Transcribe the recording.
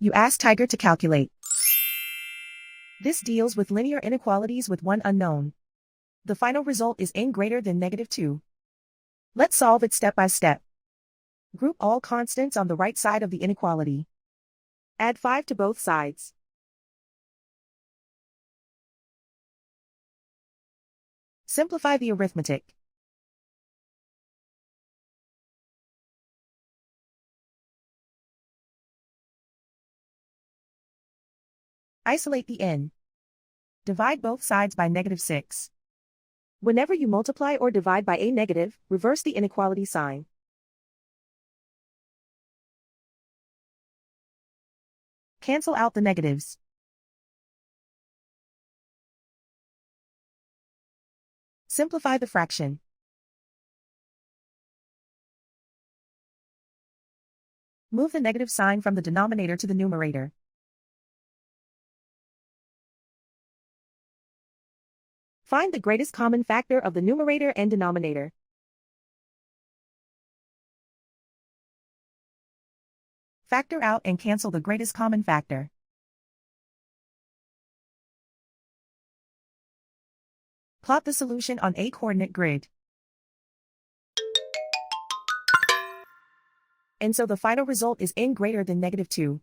You ask Tiger to calculate. This deals with linear inequalities with one unknown. The final result is n greater than -2. Let's solve it step by step. Group all constants on the right side of the inequality. Add 5 to both sides. Simplify the arithmetic. Isolate the n. Divide both sides by -6. Whenever you multiply or divide by a negative, reverse the inequality sign. Cancel out the negatives. Simplify the fraction. Move the negative sign from the denominator to the numerator. Find the greatest common factor of the numerator and denominator. Factor out and cancel the greatest common factor. Plot the solution on a coordinate grid. And so the final result is n greater than -2.